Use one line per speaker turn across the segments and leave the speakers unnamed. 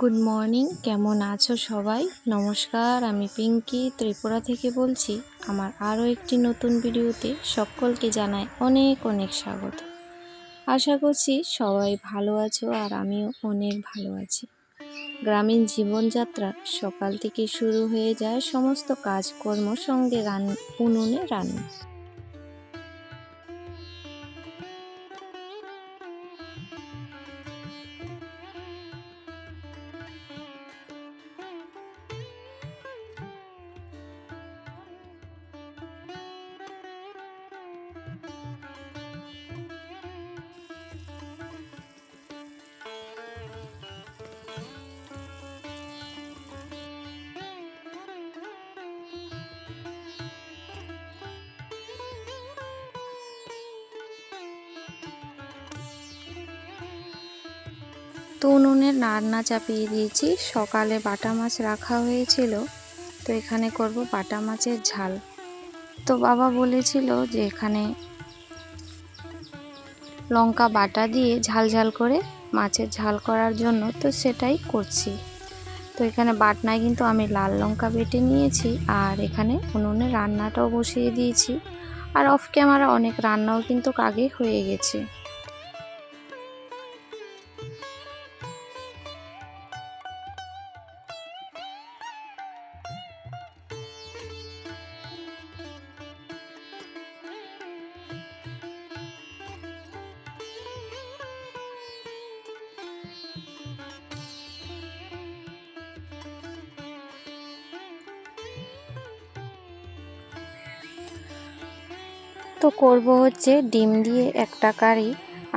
Good morning, কেমন আছো সবাই? নমস্কার, আমি পিঙ্কি ত্রিপুরা থেকে বলছি। আমার আরও একটি নতুন ভিডিওতে সকলকে জানাই অনেক অনেক স্বাগত। আশা করছি সবাই ভালো আছো আর আমিও অনেক ভালো আছি। গ্রামীণ জীবনযাত্রা সকাল থেকে শুরু হয়ে যায় সমস্ত কাজকর্ম সঙ্গে উনুনে রান্না। তো উনুনে রান্না চাপিয়ে দিয়েছি। সকালে বাটা মাছ রাখা হয়েছিল, তো এখানে করব বাটা মাছের ঝাল। তো বাবা বলেছিল যে এখানে লঙ্কা বাটা দিয়ে ঝাল ঝাল করে মাছের ঝাল করার জন্য, তো সেটাই করছি। তো এখানে বাটনায় কিন্তু আমি লাল লঙ্কা বেটে নিয়েছি, আর এখানে উনুনে রান্নাটাও বসিয়ে দিয়েছি। আর অফ ক্যামেরা অনেক রান্নাও কিন্তু আগে হয়ে গেছে। তো করব হচ্ছে ডিম দিয়ে একটা কারি,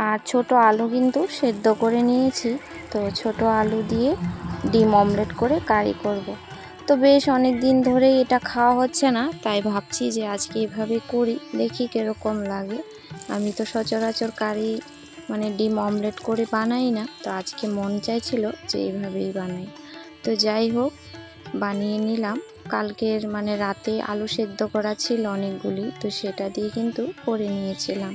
আর ছোট আলু কিন্তু সেদ্ধ করে নিয়েছি। তো ছোট আলু দিয়ে ডিম অমলেট করে কারি করব। তো বেশ অনেক দিন ধরেই এটা খাওয়া হচ্ছে না, তাই ভাবছি যে আজকে এভাবে করি, দেখি কীরকম লাগে। আমি তো সচরাচর কারি ডিম অমলেট করে বানাই না, তো আজকে মন চাইছিল যে এইভাবেই বানাই। তো যাই হোক, বানিয়ে নিলাম। কালকের রাতে আলু সেদ্ধ করা ছিল অনেকগুলি, তো সেটা দিয়ে কিন্তু করে নিয়েছিলাম।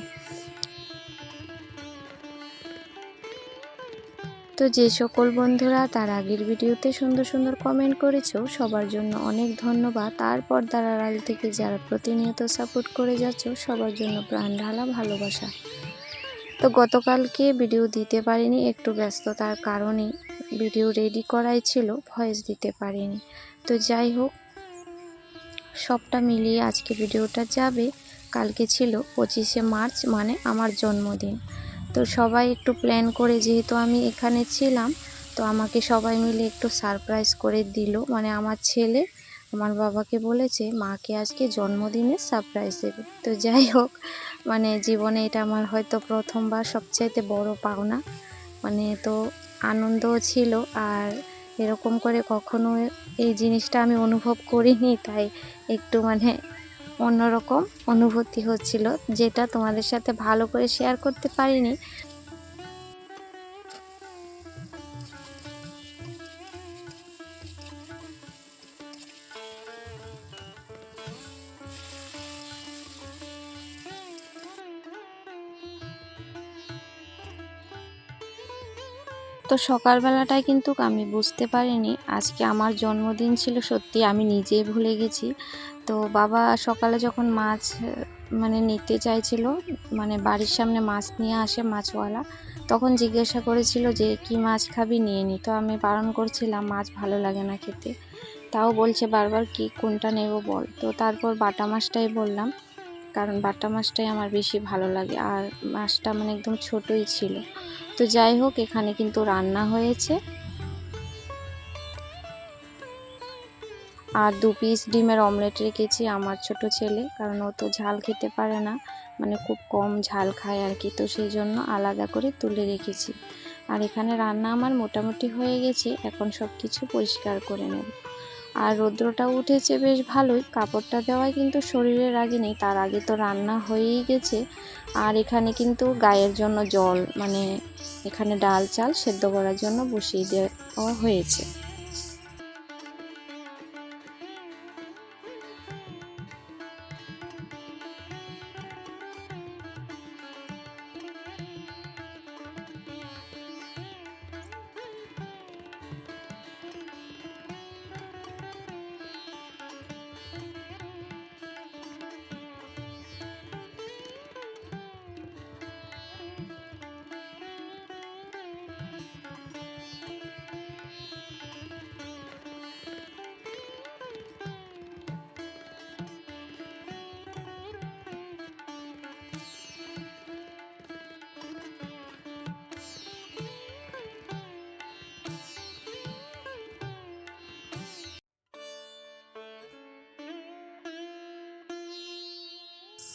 তো যে সকল বন্ধুরা তার আগের ভিডিওতে সুন্দর সুন্দর কমেন্ট করেছো, সবার জন্য অনেক ধন্যবাদ। আর পর্দার আড়াল থেকে যারা প্রতিনিয়ত সাপোর্ট করে যাচ্ছ, সবার জন্য প্রাণ ঢালা ভালোবাসা। তো গতকালকে ভিডিও দিতে পারিনি, একটু ব্যস্ততার কারণে ভিডিও রেডি করাই ছিল, ভয়েস দিতে পারিনি। তো যাই হোক, সবটা মিলিয়ে আজকে ভিডিওটা যাবে। কালকে ছিল 25শে মার্চ, আমার জন্মদিন। তো সবাই একটু প্ল্যান করে, যেহেতু আমি এখানে ছিলাম, তো আমাকে সবাই মিলে একটু সারপ্রাইজ করে দিল। আমার ছেলে আমার বাবাকে বলেছে মাকে আজকে জন্মদিনে সারপ্রাইজ দেবে। তো যাই হোক, জীবনে এটা আমার হয়তো প্রথমবার, সবচাইতে বড় পাওনা। তো আনন্দও ছিল, আর এরকম করে কখনো এই জিনিসটা আমি অনুভব করিনি, তাই একটু অন্যরকম অনুভূতি হচ্ছিল, যেটা তোমাদের সাথে ভালো করে শেয়ার করতে পারিনি। তো সকালবেলাটায় কিন্তু আমি বুঝতে পারিনি আজকে আমার জন্মদিন ছিল, সত্যি আমি নিজেই ভুলে গেছি। তো বাবা সকালে যখন মাছ নিতে চাইছিল, বাড়ির সামনে মাছ নিয়ে আসে মাছওয়ালা, তখন জিজ্ঞাসা করেছিল যে কি মাছ খাবি, নিয়ে নি। তো আমি বারণ করছিলাম, মাছ ভালো লাগে না খেতে। তাও বলছে বারবার কি কোনটা নেব বল। তো তারপর বাটা মাছটাই বললাম, কারণ বাটা মাছটাই আমার বেশি ভালো লাগে, আর মাছটা একদম ছোটই ছিল। তো যাই হোক, এখানে কিন্তু রান্না হয়েছে, আর 2 পিস ডিমের অমলেট রেখেছি আমার ছোট ছেলে, কারণ ও তো ঝাল খেতে পারে না, খুব কম ঝাল খায় আর কি। তো সেই জন্য আলাদা করে তুলে রেখেছি। আর এখানে রান্না আমার মোটামুটি হয়ে গেছে, এখন সব কিছু পরিষ্কার করে নেব। আর রৌদ্রটা উঠেছে বেশ ভালোই, কাপড়টা দেওয়ায় কিন্তু শরীরে রাজি নেই, তার আগে তো রান্না হয়েই গেছে। আর এখানে কিন্তু গায়ের জন্য জল, এখানে ডাল চাল সেদ্ধ করার জন্য বসিয়ে দেওয়া হয়েছে।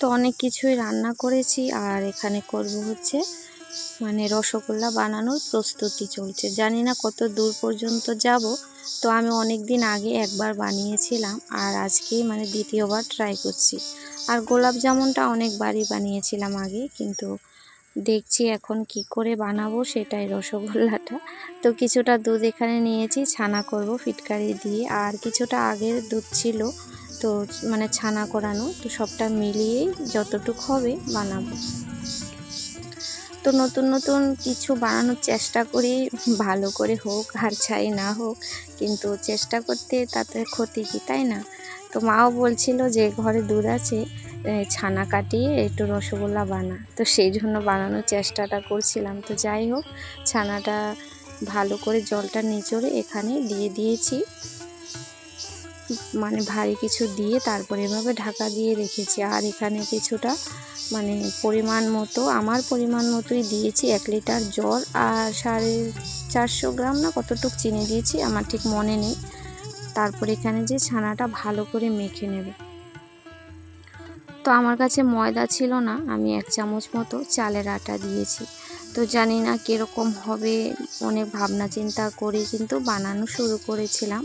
তো অনেক কিছুই রান্না করেছি, আর এখানে করব হচ্ছে মানে রসগোল্লা বানানোর প্রস্তুতি চলছে। জানি না কত দূর পর্যন্ত যাব। তো আমি অনেক দিন আগে একবার বানিয়েছিলাম, আর আজকে মানে দ্বিতীয়বার ট্রাই করছি। আর গোলাপ জামুনটা অনেকবারই বানিয়েছিলাম আগে, কিন্তু দেখছি এখন কি করে বানাবো সেটাই, রসগোল্লাটা। তো কিছুটা দুধ এখানে নিয়েছি, ছানা করব ফিটকারি দিয়ে, আর কিছুটা আগের দুধ ছিল তো মানে ছানা করানো, তো সবটা মিলিয়েই যতটুকু হবে বানাবো। তো নতুন নতুন কিছু বানানোর চেষ্টা করি, ভালো করে হোক আর ছাই না হোক, কিন্তু চেষ্টা করতে তাতে ক্ষতি কি, তাই না? তো মাও বলছিল যে ঘরে দুধ আছে, ছানা কাটিয়ে একটু রসগোল্লা বানা, তো সেই জন্য বানানোর চেষ্টাটা করছিলাম। তো যাই হোক, ছানাটা ভালো করে জলটা নিচড়ে এখানে দিয়ে দিয়েছি, মানে ভারী কিছু দিয়ে তারপরে এভাবে ঢাকা দিয়ে রেখেছি। আর এখানে কিছুটা মানে পরিমাণ মতো, আমার পরিমাণ মতোই দিয়েছি 1 লিটার জল, আর 450 গ্রাম না কতটুকু চিনি দিয়েছি, আমার ঠিক মনে নেই। তারপর এখানে যে ছানাটা ভালো করে মেখে নেব। তো আমার কাছে ময়দা ছিল না, আমি 1 চামচ মতো চালের আটা দিয়েছি। তো জানি না কীরকম হবে, অনেক ভাবনা চিন্তা করে কিন্তু বানানো শুরু করেছিলাম।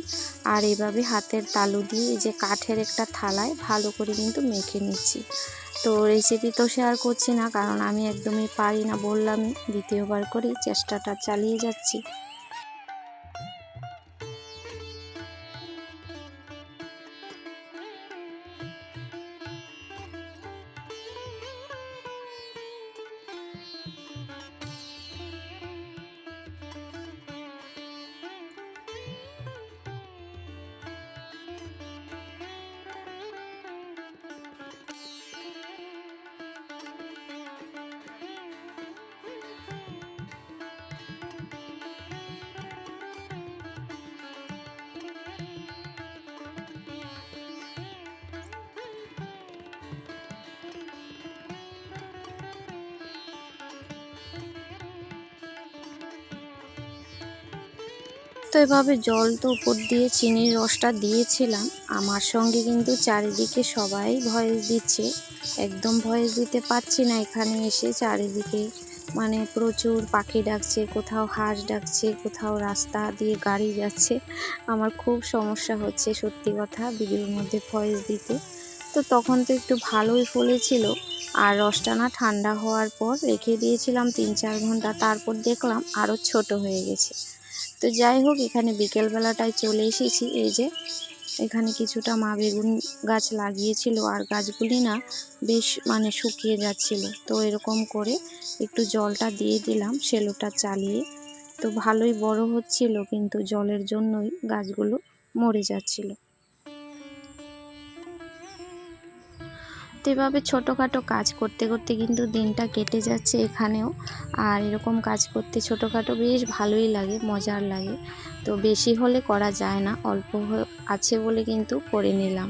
আর এভাবে হাতের তালু দিয়ে এই যে কাঠের একটা থালায় ভালো করে কিন্তু মেখে নিচ্ছি। তো রেসিপি তো শেয়ার করছি না, কারণ আমি একদমই পারি না, বললামই দ্বিতীয়বার করে চেষ্টাটা চালিয়ে যাচ্ছি। তো এভাবে জল তো উপর দিয়ে চিনির রসটা দিয়েছিলাম, আমার সঙ্গে কিন্তু চারিদিকে সবাই ভয়েস দিচ্ছে, একদম ভয়েস দিতে পারছি না। এখানে এসে চারিদিকে মানে প্রচুর পাখি ডাকছে, কোথাও হাঁস ডাকছে, কোথাও রাস্তা দিয়ে গাড়ি যাচ্ছে। আমার খুব সমস্যা হচ্ছে সত্যি কথা ভিডিওর মধ্যে ভয়েস দিতে। তো তখন তো একটু ভালোই ফলেছিল, আর রসটা না ঠান্ডা হওয়ার পর রেখে দিয়েছিলাম 3-4 ঘন্টা, তারপর দেখলাম আরও ছোট হয়ে গেছে। তো যাই হোক, এখানে বিকেলবেলাটায় চলে এসেছি। এই যে এখানে কিছুটা মা বেগুন গাছ লাগিয়েছিল, আর গাছগুলি না বেশ মানে শুকিয়ে যাচ্ছিল। তো এরকম করে একটু জলটা দিয়ে দিলাম সেলোটা চালিয়ে, তো ভালোই বড় হচ্ছিল, কিন্তু জলের জন্যই গাছগুলো মরে যাচ্ছিল। তো এভাবে ছোটোখাটো কাজ করতে করতে কিন্তু দিনটা কেটে যাচ্ছে এখানেও। আর এরকম কাজ করতে ছোটোখাটো বেশ ভালোই লাগে, মজার লাগে। তো বেশি হলে করা যায় না, অল্প আছে বলে কিন্তু করে নিলাম।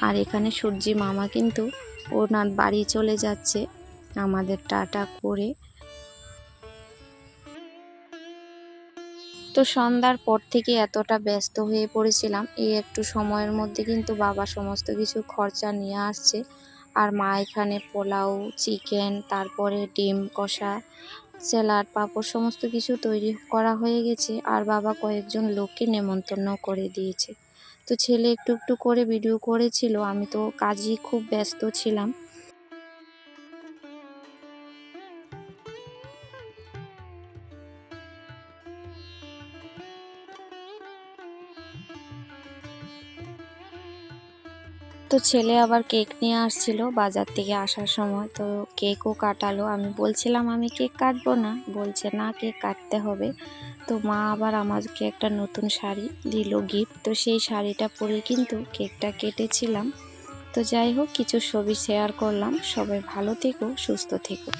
আর এখানে সূর্যি মামা কিন্তু ওনার বাড়ি চলে যাচ্ছে আমাদের টাটা করে। তো সন্ধ্যার পর থেকে এতটা ব্যস্ত হয়ে পড়েছিলাম, এই একটু সময়ের মধ্যে কিন্তু বাবা সমস্ত কিছু খরচা নিয়ে আসছে। আর মা এখানে পোলাও, চিকেন, তারপরে ডিম কষা, স্যালাড, পাঁপড় সমস্ত কিছু তৈরি করা হয়ে গেছে। আর বাবা কয়েকজন লোককে নেমন্তন্ন করে দিয়েছে। তো ছেলে একটু একটু করে ভিডিও করেছিল, আমি তো কাজই খুব ব্যস্ত ছিলাম। তো ছেলে আবার কেক নিয়ে আসছিল বাজার থেকে আসার সময়, তো কেকও কাটালো। আমি বলছিলাম আমি কেক কাটবো না, বলছে না কেক কাটতে হবে। তো মা আবার আমাকে একটা নতুন শাড়ি দিল গিফট, তো সেই শাড়িটা পরে কিন্তু কেকটা কেটেছিলাম। তো যাই হোক, কিছু ছবি শেয়ার করলাম। সবাই ভালো থেকো, সুস্থ থেকো।